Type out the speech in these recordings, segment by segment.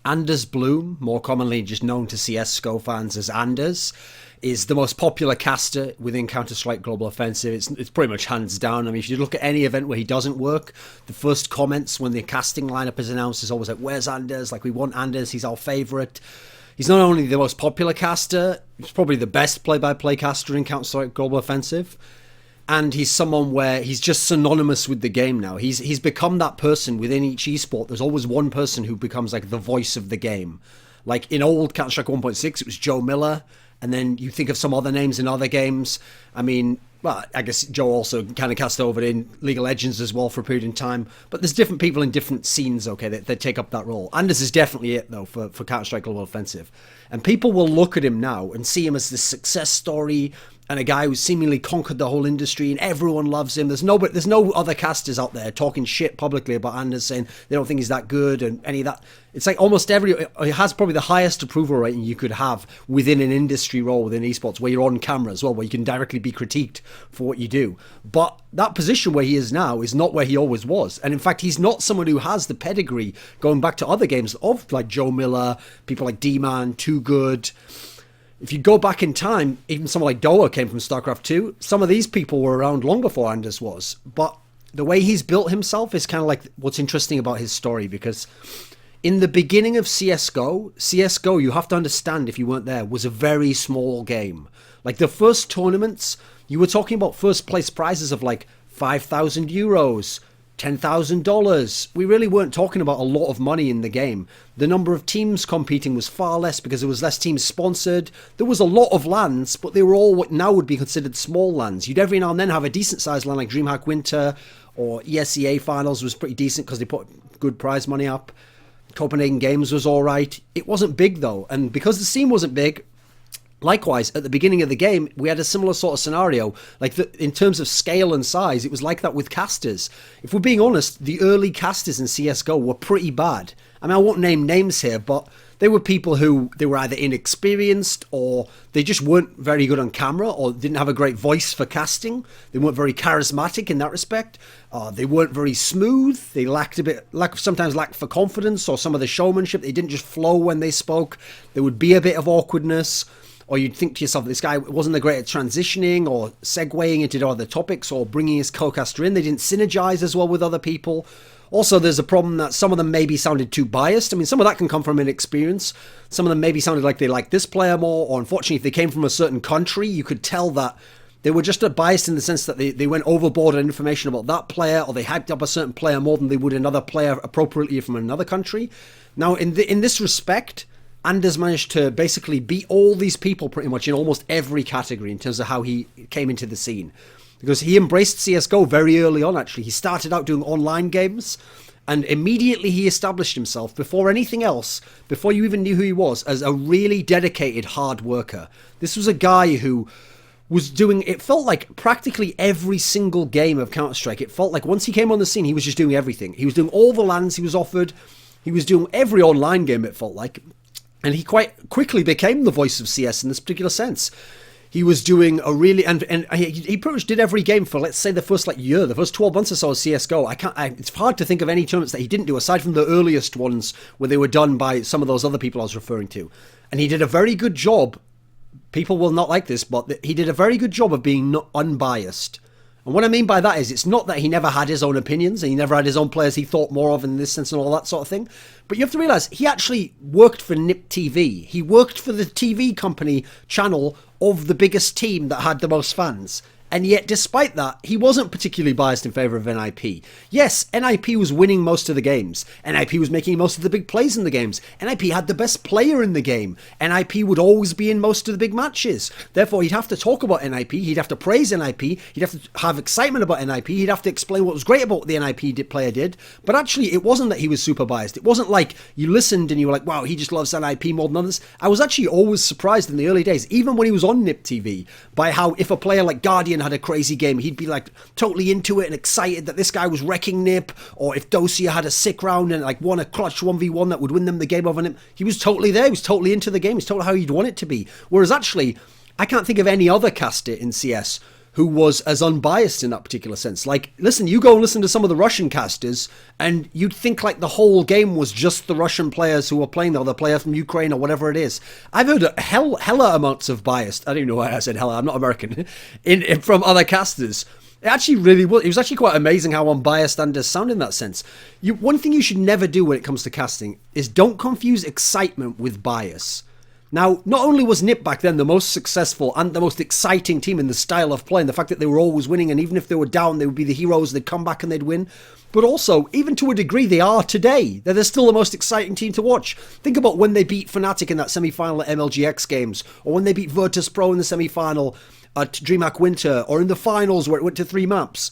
Anders Blume, more commonly just known to CSGO fans as Anders, is the most popular caster within Counter-Strike Global Offensive. It's pretty much hands down. I mean, if you look at any event where he doesn't work, the first comments when the casting lineup is announced is always like, where's Anders? Like, we want Anders, he's our favourite. He's not only the most popular caster, he's probably the best play-by-play caster in Counter-Strike Global Offensive. And he's someone where he's just synonymous with the game now. He's become that person within each esport. There's always one person who becomes like the voice of the game. Like in old Counter-Strike 1.6, it was Joe Miller. And then you think of some other names in other games. I mean, well, I guess Joe also kind of cast over in League of Legends as well for a period of time. But there's different people in different scenes, okay, that take up that role. Anders is definitely it, though, for Counter-Strike Global Offensive. And people will look at him now and see him as this success story and a guy who's seemingly conquered the whole industry and everyone loves him. There's no other casters out there talking shit publicly about Anders, saying they don't think he's that good and any of that. It's like almost he has probably the highest approval rating you could have within an industry role within esports, where you're on camera as well, where you can directly be critiqued for what you do. But that position where he is now is not where he always was. And in fact, he's not someone who has the pedigree going back to other games of like Joe Miller, people like D-Man, Too Good. If you go back in time, even someone like Doa came from StarCraft 2. Some of these people were around long before Anders was. But the way he's built himself is kind of like what's interesting about his story, because in the beginning of CSGO, you have to understand, if you weren't there, was a very small game. Like the first tournaments, you were talking about first place prizes of like 5,000 euros, $10,000. We really weren't talking about a lot of money in the game. The number of teams competing was far less because there was less teams sponsored. There was a lot of LANs, but they were all what now would be considered small LANs. You'd every now and then have a decent sized LAN like DreamHack Winter, or ESEA Finals was pretty decent because they put good prize money up. Copenhagen Games was all right. It wasn't big though, and because the scene wasn't big, likewise, at the beginning of the game, we had a similar sort of scenario. Like in terms of scale and size, it was like that with casters. If we're being honest, the early casters in CSGO were pretty bad. I mean, I won't name names here, but they were people who, they were either inexperienced or they just weren't very good on camera or didn't have a great voice for casting. They weren't very charismatic in that respect. They weren't very smooth. They sometimes lacked for confidence or some of the showmanship. They didn't just flow when they spoke. There would be a bit of awkwardness. Or you'd think to yourself, this guy wasn't the great at transitioning or segueing into other topics or bringing his co-caster in. They didn't synergize as well with other people. Also, there's a problem that some of them maybe sounded too biased. I mean, some of that can come from inexperience. Some of them maybe sounded like they liked this player more, or unfortunately, if they came from a certain country, you could tell that they were just biased in the sense that they went overboard on information about that player, or they hyped up a certain player more than they would another player appropriately from another country. Now, in this respect, Anders managed to basically beat all these people pretty much in almost every category in terms of how he came into the scene. Because he embraced CSGO very early on, actually. He started out doing online games, and immediately he established himself, before anything else, before you even knew who he was, as a really dedicated hard worker. This was a guy who was doing, it felt like practically every single game of Counter-Strike. It felt like once he came on the scene, he was just doing everything. He was doing all the LANs he was offered. He was doing every online game, it felt like. And he quite quickly became the voice of CS in this particular sense. He was doing a really, and he pretty much did every game for, let's say, the first year, the first 12 months or so of CSGO. It's hard to think of any tournaments that he didn't do, aside from the earliest ones where they were done by some of those other people I was referring to. And he did a very good job. People will not like this, but he did a very good job of being unbiased. And what I mean by that is, it's not that he never had his own opinions and he never had his own players he thought more of in this sense and all that sort of thing. But you have to realize he actually worked for NIP TV. He worked for the TV company channel of the biggest team that had the most fans. And yet, despite that, he wasn't particularly biased in favour of NIP. Yes, NIP was winning most of the games. NIP was making most of the big plays in the games. NIP had the best player in the game. NIP would always be in most of the big matches. Therefore, he'd have to talk about NIP. He'd have to praise NIP. He'd have to have excitement about NIP. He'd have to explain what was great about what the NIP player did. But actually, it wasn't that he was super biased. It wasn't like you listened and you were like, wow, he just loves NIP more than others. I was actually always surprised in the early days, even when he was on NIP TV, by how if a player like Guardian had a crazy game, he'd be like totally into it and excited that this guy was wrecking NIP, or if Dosia had a sick round and like won a clutch 1v1 that would win them the game over NIP, he was totally there, he was totally into the game, he's totally how he'd want it to be. Whereas actually, I can't think of any other caster in CS who was as unbiased in that particular sense. Like, listen, you go and listen to some of the Russian casters, and you'd think like the whole game was just the Russian players who were playing, or the player from Ukraine or whatever it is. I've heard hella amounts of bias. I don't even know why I said hella. I'm not American. From other casters. It actually really was. It was actually quite amazing how unbiased Anders sounded in that sense. One thing you should never do when it comes to casting is don't confuse excitement with bias. Now, not only was NiP back then the most successful and the most exciting team in the style of play, and the fact that they were always winning, and even if they were down, they would be the heroes, they'd come back and they'd win, but also, even to a degree, they are today. They're still the most exciting team to watch. Think about when they beat Fnatic in that semi-final at MLGX Games, or when they beat Virtus.pro in the semi-final at DreamHack Winter, or in the finals where it went to 3 maps.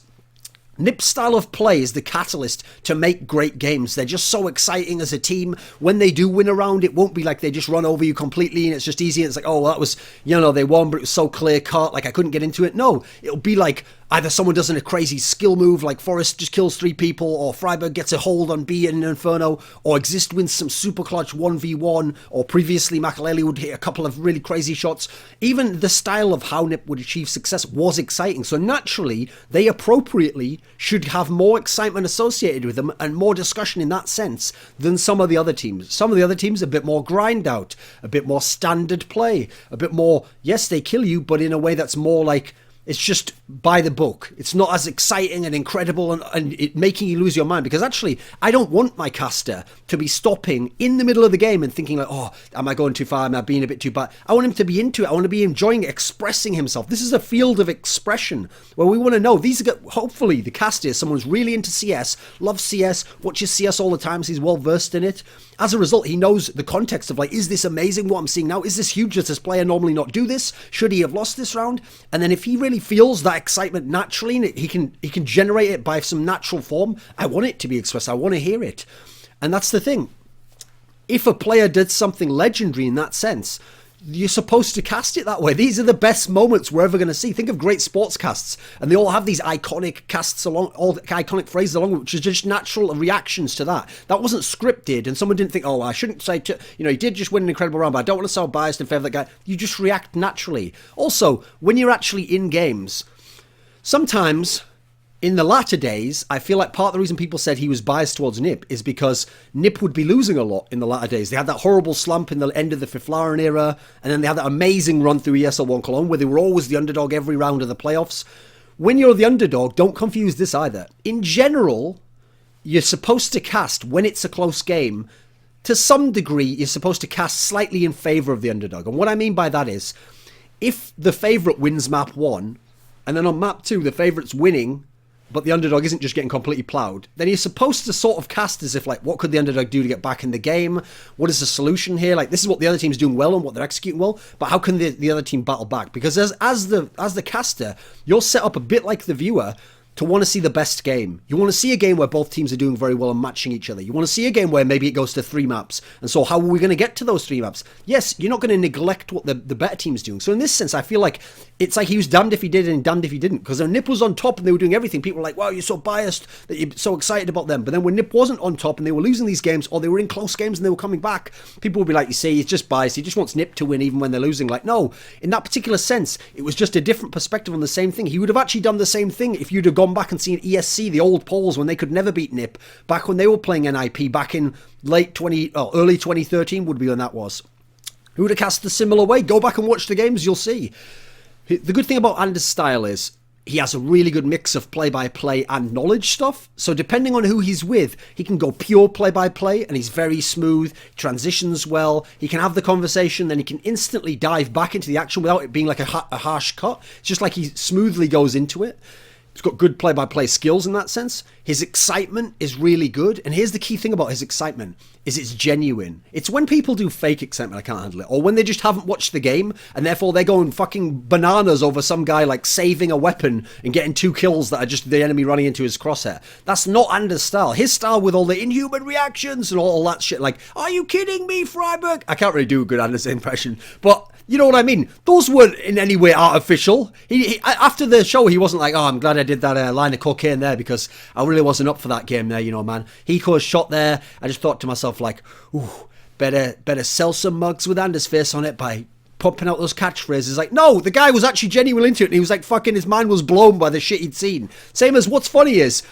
NiP's style of play is the catalyst to make great games. They're just so exciting as a team. When they do win a round, it won't be like they just run over you completely and it's just easy. And it's like, oh, well, that was, they won, but it was so clear cut, like I couldn't get into it. No, it'll be like either someone does a crazy skill move, like Forest just kills 3 people, or Freiburg gets a hold on B in Inferno, or Exist wins some super clutch 1v1, or previously Makaleli would hit a couple of really crazy shots. Even the style of how NiP would achieve success was exciting. So naturally, they appropriately should have more excitement associated with them and more discussion in that sense than some of the other teams. Some of the other teams a bit more grind out, a bit more standard play, a bit more, yes, they kill you, but in a way that's more like, it's just by the book. It's not as exciting and incredible and it making you lose your mind. Because actually, I don't want my caster to be stopping in the middle of the game and thinking like, oh, am I going too far? Am I being a bit too bad? I want him to be into it. I want to be enjoying it, expressing himself. This is a field of expression where we want to know. Hopefully, the caster is someone who's really into CS, loves CS, watches CS all the time, so he's well versed in it. As a result, he knows the context of like, is this amazing what I'm seeing now? Is this huge? Does this player normally not do this? Should he have lost this round? And then if he really feels that excitement naturally, and he can generate it by some natural form, I want it to be expressed. I want to hear it. And that's the thing. If a player did something legendary in that sense, you're supposed to cast it that way. These are the best moments we're ever going to see. Think of great sports casts, and they all have these iconic casts along, all iconic phrases along, which is just natural reactions to that. That wasn't scripted, and someone didn't think, oh, I shouldn't say, he did just win an incredible round, but I don't want to sound biased in favour of that guy. You just react naturally. Also, when you're actually in games, sometimes in the latter days, I feel like part of the reason people said he was biased towards NiP is because NiP would be losing a lot in the latter days. They had that horrible slump in the end of the Fiflaren era, and then they had that amazing run through ESL 1 Cologne where they were always the underdog every round of the playoffs. When you're the underdog, don't confuse this either. In general, you're supposed to cast, when it's a close game, to some degree, you're supposed to cast slightly in favour of the underdog. And what I mean by that is, if the favourite wins map 1, and then on map 2, the favourite's winning, but the underdog isn't just getting completely ploughed, then you're supposed to sort of cast as if, like, what could the underdog do to get back in the game? What is the solution here? Like, this is what the other team's doing well and what they're executing well, but how can the other team battle back? Because as the caster, you're set up a bit like the viewer to want to see the best game. You want to see a game where both teams are doing very well and matching each other. You want to see a game where maybe it goes to 3 maps. And so how are we going to get to those 3 maps? Yes, you're not going to neglect what the better team's doing. So in this sense, I feel like it's like he was damned if he did and damned if he didn't. Because when NiP was on top and they were doing everything, people were like, wow, you're so biased that you're so excited about them. But then when NiP wasn't on top and they were losing these games, or they were in close games and they were coming back, people would be like, you see, he's just biased. He just wants NiP to win even when they're losing. Like, no, in that particular sense, it was just a different perspective on the same thing. He would have actually done the same thing if you'd have gone back and seen ESC, the old polls, when they could never beat NiP, back when they were playing NIP, back in early 2013 would be when that was. Who would have cast a similar way? Go back and watch the games, you'll see. The good thing about Anders' style is he has a really good mix of play-by-play and knowledge stuff. So depending on who he's with, he can go pure play-by-play, and he's very smooth, transitions well, he can have the conversation, then he can instantly dive back into the action without it being like a harsh cut. It's just like he smoothly goes into it. He's got good play-by-play skills in that sense. His excitement is really good. And here's the key thing about his excitement, is it's genuine. It's when people do fake excitement, I can't handle it. Or when they just haven't watched the game, and therefore they're going fucking bananas over some guy like saving a weapon and getting 2 kills that are just the enemy running into his crosshair. That's not Anders' style. His style with all the inhuman reactions and all that shit, like, are you kidding me, Freiburg? I can't really do a good Anders impression, but you know what I mean? Those weren't in any way artificial. He after the show, he wasn't like, oh, I'm glad I did that line of cocaine there because I really wasn't up for that game there, you know, man. He caused shot there. I just thought to myself, like, ooh, better sell some mugs with Anders' face on it by pumping out those catchphrases. Like, no, the guy was actually genuinely into it, and he was like, fucking, his mind was blown by the shit he'd seen. Same as, what's funny is,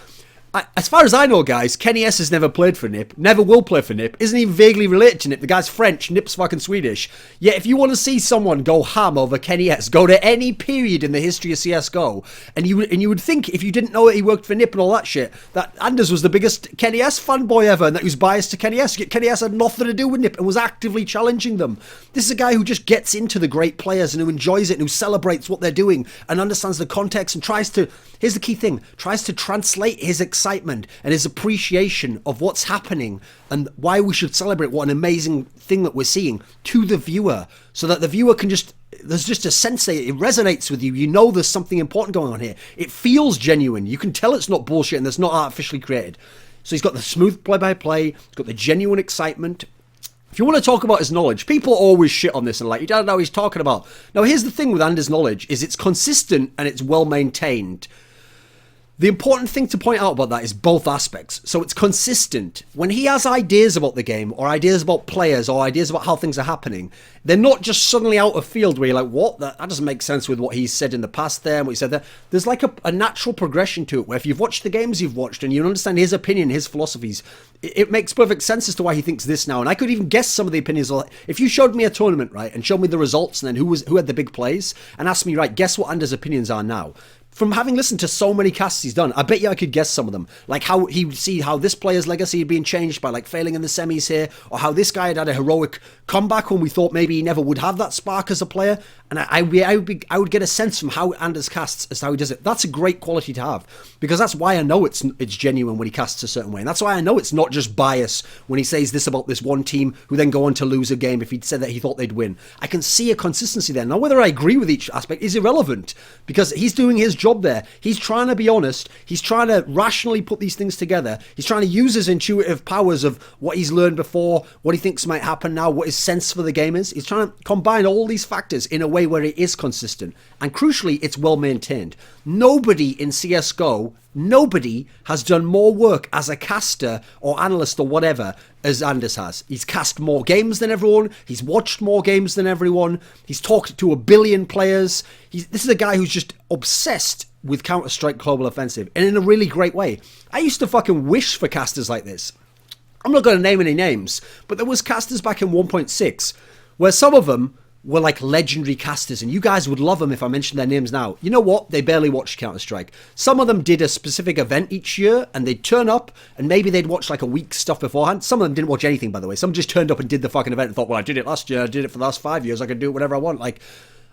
as far as I know, guys, Kenny S has never played for Nip, never will play for Nip, isn't even vaguely related to Nip. The guy's French, Nip's fucking Swedish. Yet if you want to see someone go ham over Kenny S, go to any period in the history of CSGO, and you would think, if you didn't know that he worked for Nip and all that shit, that Anders was the biggest Kenny S fanboy ever, and that he was biased to Kenny S. Yet Kenny S had nothing to do with Nip and was actively challenging them. This is a guy who just gets into the great players and who enjoys it and who celebrates what they're doing and understands the context and tries to, here's the key thing, tries to translate his excitement and his appreciation of what's happening and why we should celebrate what an amazing thing that we're seeing to the viewer, so that the viewer can just, there's just a sense that it resonates with you. You know there's something important going on here. It feels genuine. You can tell it's not bullshit and it's not artificially created. So he's got the smooth play-by-play, he's got the genuine excitement. If you want to talk about his knowledge, people always shit on this and like, you don't know what he's talking about. Now here's the thing with Anders' knowledge, is it's consistent and it's well maintained. The important thing to point out about that is both aspects. So it's consistent. When he has ideas about the game, or ideas about players, or ideas about how things are happening, they're not just suddenly out of field where you're like, what? That doesn't make sense with what he said in the past there and what he said there. There's like a natural progression to it, where if you've watched the games you've watched and you understand his opinion, his philosophies, it makes perfect sense as to why he thinks this now. And I could even guess some of the opinions. If you showed me a tournament, right, and showed me the results and then who had the big plays, and asked me, right, guess what Anders' opinions are now. From having listened to so many casts he's done, I bet you I could guess some of them. Like how he would see how this player's legacy had been changed by like failing in the semis here, or how this guy had a heroic comeback when we thought maybe he never would have that spark as a player. And I would get a sense from how Anders casts as to how he does it. That's a great quality to have, because that's why I know it's genuine when he casts a certain way. And that's why I know it's not just bias when he says this about this one team who then go on to lose a game if he'd said that he thought they'd win. I can see a consistency there. Now, whether I agree with each aspect is irrelevant, because he's doing his job there. He's trying to be honest. He's trying to rationally put these things together. He's trying to use his intuitive powers of what he's learned before, what he thinks might happen now, what his sense for the game is. He's trying to combine all these factors in a way where it is consistent. And crucially, it's well maintained. Nobody in CSGO, nobody has done more work as a caster or analyst or whatever as Anders has. He's cast more games than everyone. He's watched more games than everyone. He's talked to 1 billion players. This is a guy who's just obsessed with Counter-Strike Global Offensive, and in a really great way. I used to fucking wish for casters like this. I'm not going to name any names, but there was casters back in 1.6 where some of them were like legendary casters, and you guys would love them if I mentioned their names now. You know what? They barely watched Counter-Strike. Some of them did a specific event each year, and they'd turn up, and maybe they'd watch like a week's stuff beforehand. Some of them didn't watch anything, by the way. Some just turned up and did the fucking event and thought, well, I did it last year, I did it for the last 5 years, I can do it whatever I want. Like,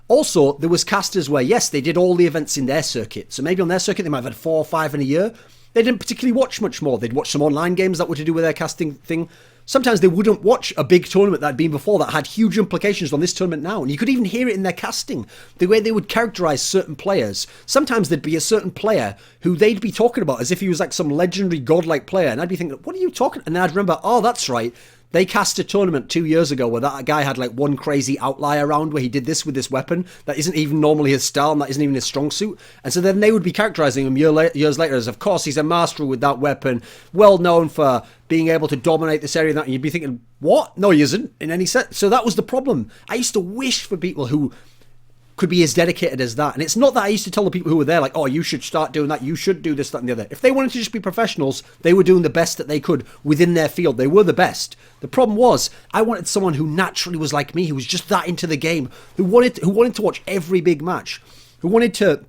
also, there was casters where, yes, they did all the events in their circuit. So maybe on their circuit, they might have had 4 or 5 in a year. They didn't particularly watch much more. They'd watch some online games that were to do with their casting thing. Sometimes they wouldn't watch a big tournament that had been before that had huge implications on this tournament now. And you could even hear it in their casting, the way they would characterize certain players. Sometimes there'd be a certain player who they'd be talking about as if he was like some legendary godlike player. And I'd be thinking, what are you talking? And then I'd remember, oh, that's right. They cast a tournament 2 years ago where that guy had like one crazy outlier round where he did this with this weapon that isn't even normally his style and that isn't even his strong suit. And so then they would be characterizing him years later as, of course, he's a master with that weapon, well known for being able to dominate this area. And you'd be thinking, what? No, he isn't in any sense. So that was the problem. I used to wish for people who could be as dedicated as that. And it's not that I used to tell the people who were there, like, oh, you should start doing that, you should do this, that, and the other. If they wanted to just be professionals, they were doing the best that they could within their field. They were the best. The problem was, I wanted someone who naturally was like me, who was just that into the game, who wanted to watch every big match, who wanted to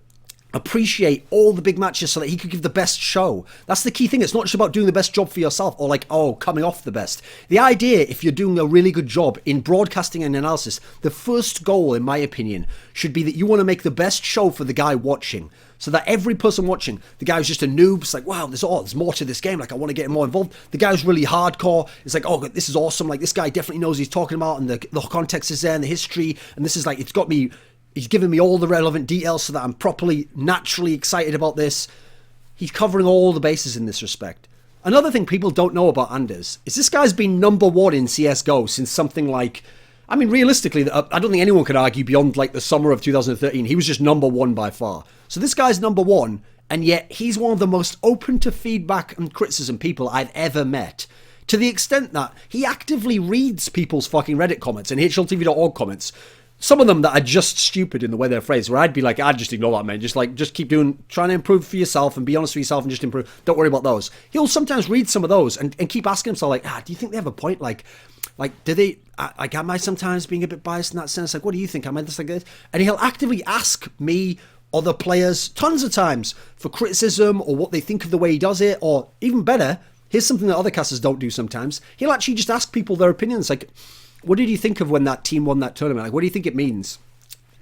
appreciate all the big matches so that he could give the best show. That's the key thing. It's not just about doing the best job for yourself or like, oh, coming off the best. The idea, if you're doing a really good job in broadcasting and analysis, the first goal, in my opinion, should be that you want to make the best show for the guy watching. So that every person watching, the guy who's just a noob, it's like, wow, there's more to this game. Like, I want to get more involved. The guy who's really hardcore, it's like, oh, this is awesome. Like, this guy definitely knows what he's talking about, and the context is there, and the history, and this is like, it's got me. He's giving me all the relevant details so that I'm properly, naturally excited about this. He's covering all the bases in this respect. Another thing people don't know about Anders is this guy's been number 1 in CSGO since something like, I mean, realistically, I don't think anyone could argue beyond like the summer of 2013. He was just number 1 by far. So this guy's number 1, and yet he's one of the most open to feedback and criticism people I've ever met. To the extent that he actively reads people's fucking Reddit comments and HLTV.org comments. some of them that are just stupid in the way they're phrased, where I'd be like, I'd just ignore that, man. Just keep trying to improve for yourself and be honest with yourself and just improve. Don't worry about those. He'll sometimes read some of those and keep asking himself, like, do you think they have a point? Like, do they, like, am I sometimes being a bit biased in that sense? Like, what do you think? Am I this like this? And he'll actively ask me, other players, tons of times for criticism or what they think of the way he does it, or even better, here's something that other casters don't do sometimes. He'll actually just ask people their opinions, like, what did you think of when that team won that tournament? Like, what do you think it means?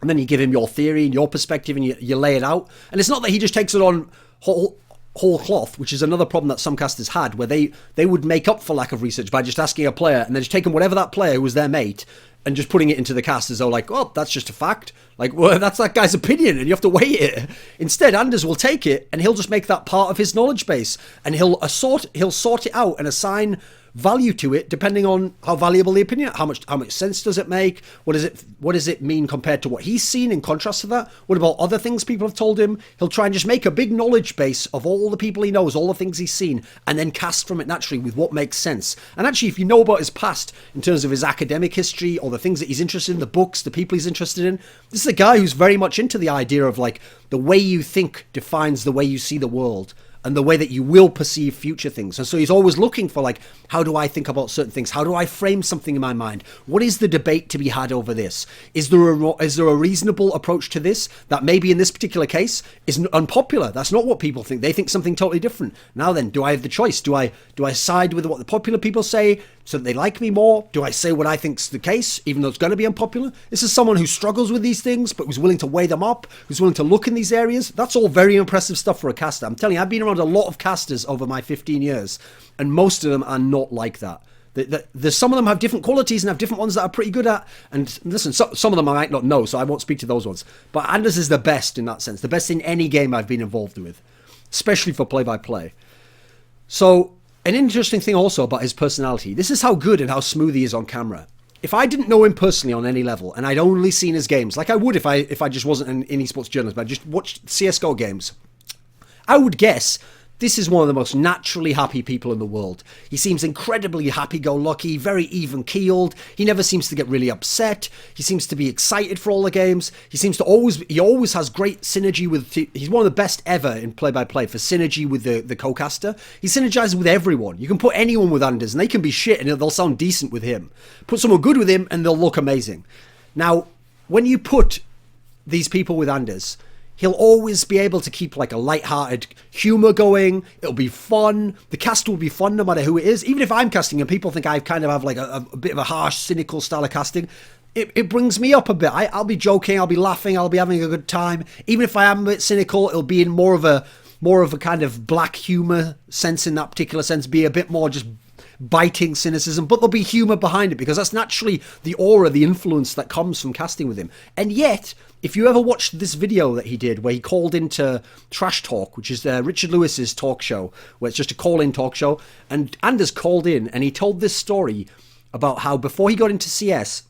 And then you give him your theory and your perspective and you lay it out. And it's not that he just takes it on whole cloth, which is another problem that some casters had, where they would make up for lack of research by just asking a player and then just taking whatever that player who was their mate and just putting it into the cast as though, like, oh, that's just a fact. Like, well, that's that guy's opinion and you have to weigh it. Instead, Anders will take it and he'll just make that part of his knowledge base, and he'll sort it out and assign value to it depending on how valuable the opinion, how much sense does it make, what does it mean compared to what he's seen in contrast to that, what about other things people have told him. He'll try and just make a big knowledge base of all the people he knows, all the things he's seen, and then cast from it naturally with what makes sense. And actually, if you know about his past in terms of his academic history or the things that he's interested in, the books, the people he's interested in, this is a guy who's very much into the idea of, like, the way you think defines the way you see the world and the way that you will perceive future things. And so he's always looking for, like, how do I think about certain things? How do I frame something in my mind? What is the debate to be had over this? Is there a reasonable approach to this that maybe in this particular case is unpopular? That's not what people think. They think something totally different. Now then, do I have the choice? Do I side with what the popular people say so that they like me more? Do I say what I think's the case, even though it's going to be unpopular? This is someone who struggles with these things, but who's willing to weigh them up, who's willing to look in these areas. That's all very impressive stuff for a caster. I'm telling you, I've been around a lot of casters over my 15 years, and most of them are not like that. There's some of them have different qualities and have different ones that are pretty good at. And listen, some of them I might not know, so I won't speak to those ones. But Anders is the best in that sense, the best in any game I've been involved with, especially for play-by-play. So an interesting thing also about his personality, this is how good and how smooth he is on camera. If I didn't know him personally on any level, and I'd only seen his games, like I would if I just wasn't an esports journalist, but I just watched CSGO games, I would guess this is one of the most naturally happy people in the world. He seems incredibly happy-go-lucky, very even-keeled. He never seems to get really upset. He seems to be excited for all the games. He always has great synergy with... He's one of the best ever in play-by-play for synergy with the co-caster. He synergizes with everyone. You can put anyone with Anders and they can be shit and they'll sound decent with him. Put someone good with him and they'll look amazing. Now, when you put these people with Anders, he'll always be able to keep like a light-hearted humor going. It'll be fun. The cast will be fun no matter who it is. Even if I'm casting and people think I kind of have like a bit of a harsh, cynical style of casting, it brings me up a bit. I'll be joking, I'll be laughing, I'll be having a good time. Even if I am a bit cynical, it'll be in more of a kind of black humor sense in that particular sense, be a bit more just biting cynicism, but there'll be humor behind it because that's naturally the aura, the influence that comes from casting with him. And yet, if you ever watched this video that he did where he called into Trash Talk, which is Richard Lewis's talk show, where it's just a call-in talk show, and Anders called in and he told this story about how before he got into CS,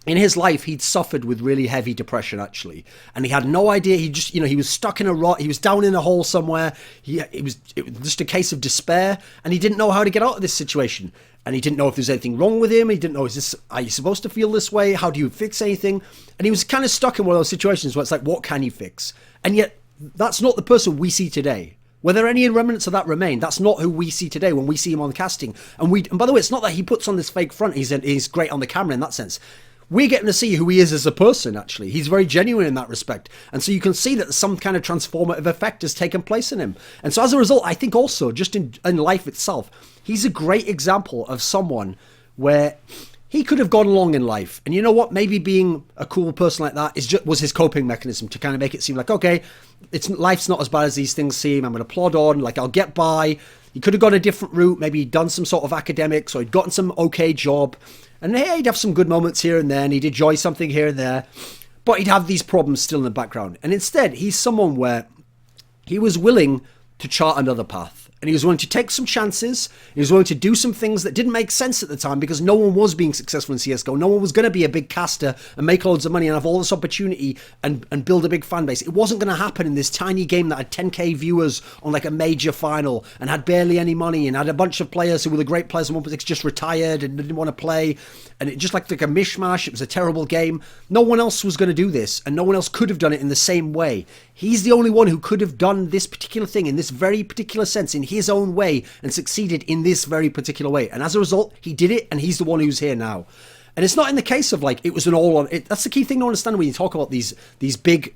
in his life, he'd suffered with really heavy depression, actually. And he had no idea. He just, he was stuck in a rut. He was down in a hole somewhere. It was just a case of despair. And he didn't know how to get out of this situation. And he didn't know if there's anything wrong with him. He didn't know, are you supposed to feel this way? How do you fix anything? And he was kind of stuck in one of those situations where it's like, what can you fix? And yet, that's not the person we see today. Whether any remnants of that remain, that's not who we see today when we see him on casting. And by the way, it's not that he puts on this fake front. He's great on the camera in that sense. We're getting to see who he is as a person, actually. He's very genuine in that respect. And so you can see that some kind of transformative effect has taken place in him. And so as a result, I think also, just in life itself, he's a great example of someone where he could have gone along in life. And you know what? Maybe being a cool person like that was his coping mechanism to kind of make it seem like, okay, life's not as bad as these things seem. I'm going to plod on, like I'll get by. He could have gone a different route. Maybe he'd done some sort of academics or he'd gotten some okay job. And he'd have some good moments here and there, and he'd enjoy something here and there, but he'd have these problems still in the background. And instead, he's someone where he was willing to chart another path. And he was willing to take some chances. He was willing to do some things that didn't make sense at the time because no one was being successful in CSGO. No one was going to be a big caster and make loads of money and have all this opportunity and build a big fan base. It wasn't going to happen in this tiny game that had 10k viewers on like a major final and had barely any money and had a bunch of players who were the great players and 1.6 just retired and didn't want to play. And it just like a mishmash. It was a terrible game. No one else was going to do this and no one else could have done it in the same way. He's the only one who could have done this particular thing in this very particular sense in his own way and succeeded in this very particular way. And as a result, he did it and he's the one who's here now. And it's not in the case of like, it was an all-on... That's the key thing to understand when you talk about these big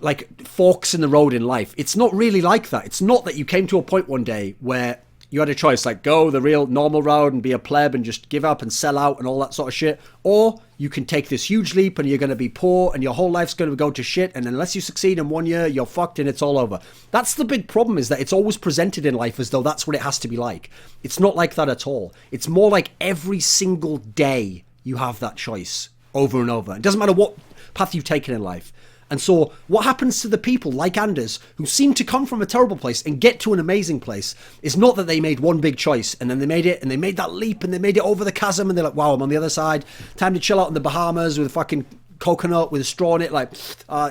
like forks in the road in life. It's not really like that. It's not that you came to a point one day where you had a choice, like go the real normal route and be a pleb and just give up and sell out and all that sort of shit. Or you can take this huge leap and you're going to be poor and your whole life's going to go to shit. And unless you succeed in 1 year, you're fucked and it's all over. That's the big problem, is that it's always presented in life as though that's what it has to be like. It's not like that at all. It's more like every single day you have that choice over and over. It doesn't matter what path you've taken in life. And so what happens to the people like Anders who seem to come from a terrible place and get to an amazing place is not that they made one big choice and then they made it and they made that leap and they made it over the chasm and they're like, wow, I'm on the other side. Time to chill out in the Bahamas with a fucking coconut with a straw in it, like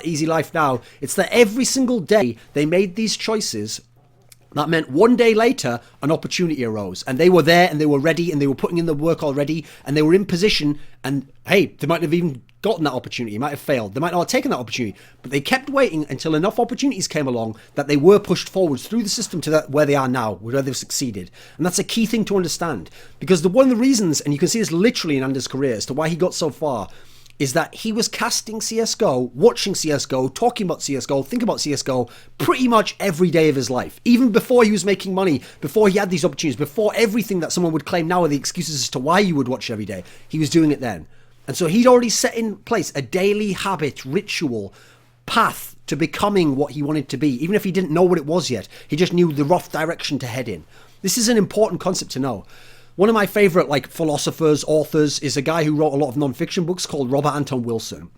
easy life now. It's that every single day they made these choices. That meant one day later, an opportunity arose and they were there and they were ready and they were putting in the work already and they were in position and hey, they might have even gotten that opportunity, might have failed, they might not have taken that opportunity, but they kept waiting until enough opportunities came along that they were pushed forwards through the system to where they are now, where they've succeeded. And that's a key thing to understand, because one of the reasons, and you can see this literally in Anders' career as to why he got so far, is that he was casting CSGO, watching CSGO, talking about CSGO, thinking about CSGO pretty much every day of his life. Even before he was making money, before he had these opportunities, before everything that someone would claim now are the excuses as to why you would watch every day, he was doing it then. And so he'd already set in place a daily habit, ritual, path to becoming what he wanted to be. Even if he didn't know what it was yet, he just knew the rough direction to head in. This is an important concept to know. One of my favorite like philosophers, authors, is a guy who wrote a lot of non-fiction books called Robert Anton Wilson.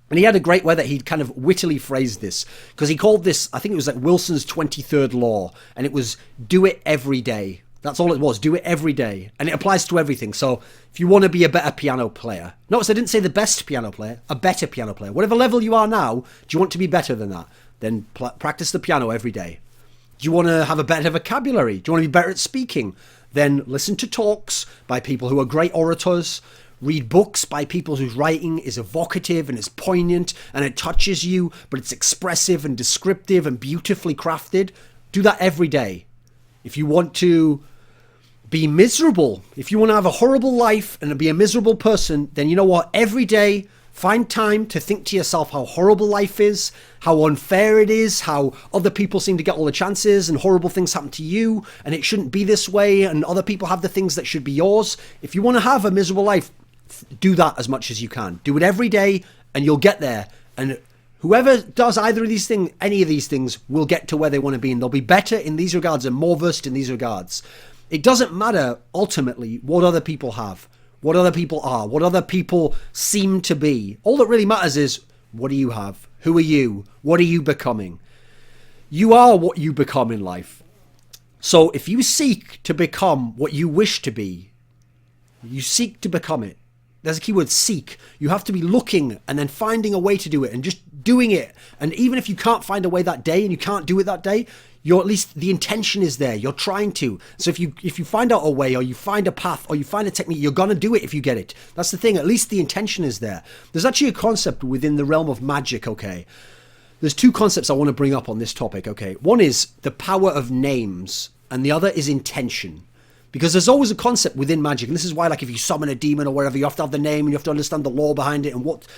And he had a great way that he'd kind of wittily phrased this, because he called this, I think it was like Wilson's 23rd law, and it was do it every day. That's all it was. Do it every day. And it applies to everything. So if you want to be a better piano player, notice I didn't say the best piano player, a better piano player. Whatever level you are now, do you want to be better than that? Then practice the piano every day. Do you want to have a better vocabulary? Do you want to be better at speaking? Then listen to talks by people who are great orators. Read books by people whose writing is evocative and is poignant and it touches you, but it's expressive and descriptive and beautifully crafted. Do that every day. If you want to be miserable, if you want to have a horrible life and be a miserable person, then you know what? Every day, find time to think to yourself how horrible life is, how unfair it is, how other people seem to get all the chances and horrible things happen to you and it shouldn't be this way and other people have the things that should be yours. If you want to have a miserable life, do that as much as you can. Do it every day and you'll get there. And whoever does either of these things, any of these things, will get to where they want to be and they'll be better in these regards and more versed in these regards. It doesn't matter ultimately what other people have, what other people are, what other people seem to be. All that really matters is, what do you have? Who are you? What are you becoming? You are what you become in life. So if you seek to become what you wish to be, you seek to become it. There's a keyword, seek. You have to be looking and then finding a way to do it and just doing it. And even if you can't find a way that day and you can't do it that day, you're at least, the intention is there. You're trying to. So if you find out a way or you find a path or you find a technique, you're going to do it if you get it. That's the thing. At least the intention is there. There's actually a concept within the realm of magic, okay? There's two concepts I want to bring up on this topic, okay? One is the power of names and the other is intention. Because there's always a concept within magic. And this is why, like, if you summon a demon or whatever, you have to have the name and you have to understand the lore behind it and what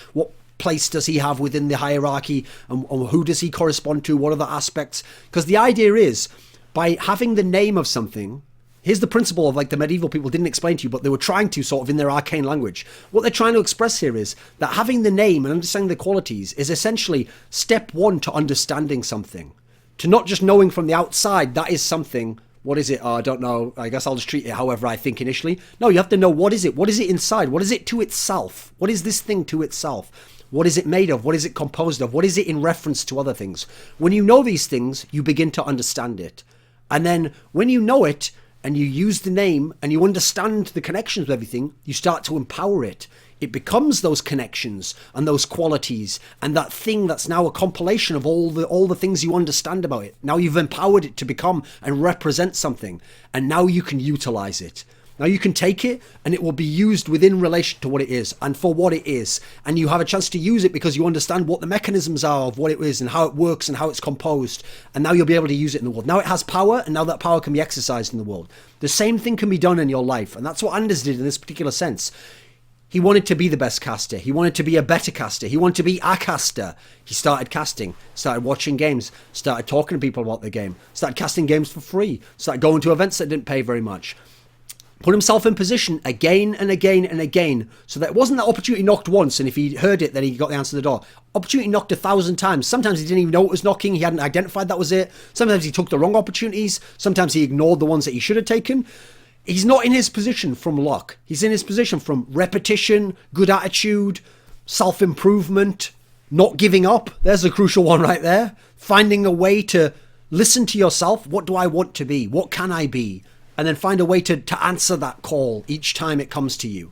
place does he have within the hierarchy and who does he correspond to, what are the aspects. Because the idea is, by having the name of something, here's the principle of, like, the medieval people didn't explain to you, but they were trying to sort of in their arcane language. What they're trying to express here is that having the name and understanding the qualities is essentially step one to understanding something. To not just knowing from the outside, that is something. What is it? Oh, I don't know. I guess I'll just treat it however I think initially. No, you have to know, what is it? What is it inside? What is it to itself? What is this thing to itself? What is it made of? What is it composed of? What is it in reference to other things? When you know these things, you begin to understand it. And then when you know it and you use the name and you understand the connections with everything, you start to empower it. It becomes those connections and those qualities and that thing that's now a compilation of all the things you understand about it. Now you've empowered it to become and represent something, and now you can utilize it. Now you can take it and it will be used within relation to what it is and for what it is. And you have a chance to use it because you understand what the mechanisms are of what it is and how it works and how it's composed. And now you'll be able to use it in the world. Now it has power, and now that power can be exercised in the world. The same thing can be done in your life. And that's what Anders did in this particular sense. He wanted to be the best caster. He wanted to be a better caster. He wanted to be a caster. He started casting, started watching games, started talking to people about the game, started casting games for free, started going to events that didn't pay very much. Put himself in position again and again and again, so that it wasn't that opportunity knocked once, and if he heard it, then he got the answer to the door. Opportunity knocked 1,000 times. Sometimes he didn't even know it was knocking. He hadn't identified that was it. Sometimes he took the wrong opportunities. Sometimes he ignored the ones that he should have taken. He's not in his position from luck. He's in his position from repetition, good attitude, self-improvement, not giving up. There's a crucial one right there. Finding a way to listen to yourself. What do I want to be? What can I be? And then find a way to answer that call each time it comes to you.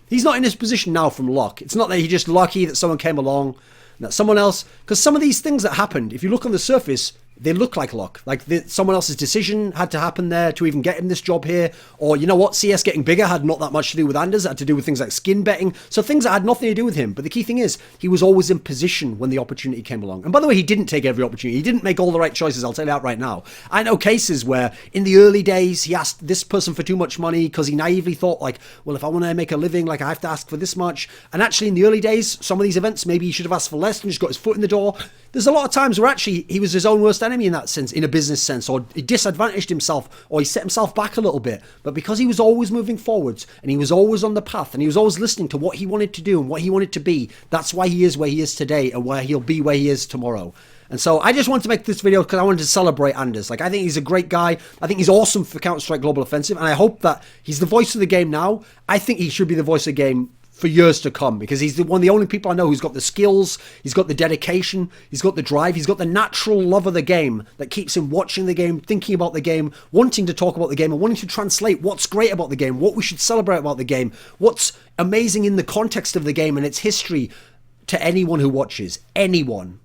He's not in his position now from luck. It's not that he's just lucky that someone came along, that someone else, because some of these things that happened, if you look on the surface, they look like luck. Like someone else's decision had to happen there to even get him this job here. Or you know what, CS getting bigger had not that much to do with Anders. It had to do with things like skin betting. So things that had nothing to do with him. But the key thing is, he was always in position when the opportunity came along. And by the way, he didn't take every opportunity. He didn't make all the right choices. I'll tell you that right now. I know cases where in the early days, he asked this person for too much money because he naively thought like, well, if I want to make a living, like I have to ask for this much. And actually in the early days, some of these events, maybe he should have asked for less and just got his foot in the door. There's a lot of times where actually he was his own worst enemy in that sense, in a business sense, or he disadvantaged himself, or he set himself back a little bit. But because he was always moving forwards, and he was always on the path, and he was always listening to what he wanted to do and what he wanted to be, that's why he is where he is today and where he'll be where he is tomorrow. And so I just wanted to make this video because I wanted to celebrate Anders. Like, I think he's a great guy. I think he's awesome for Counter-Strike Global Offensive, and I hope that he's the voice of the game now. I think he should be the voice of the game for years to come, because he's one of the only people I know who's got the skills, he's got the dedication, he's got the drive, he's got the natural love of the game that keeps him watching the game, thinking about the game, wanting to talk about the game, and wanting to translate what's great about the game, what we should celebrate about the game, what's amazing in the context of the game and its history to anyone who watches. Anyone.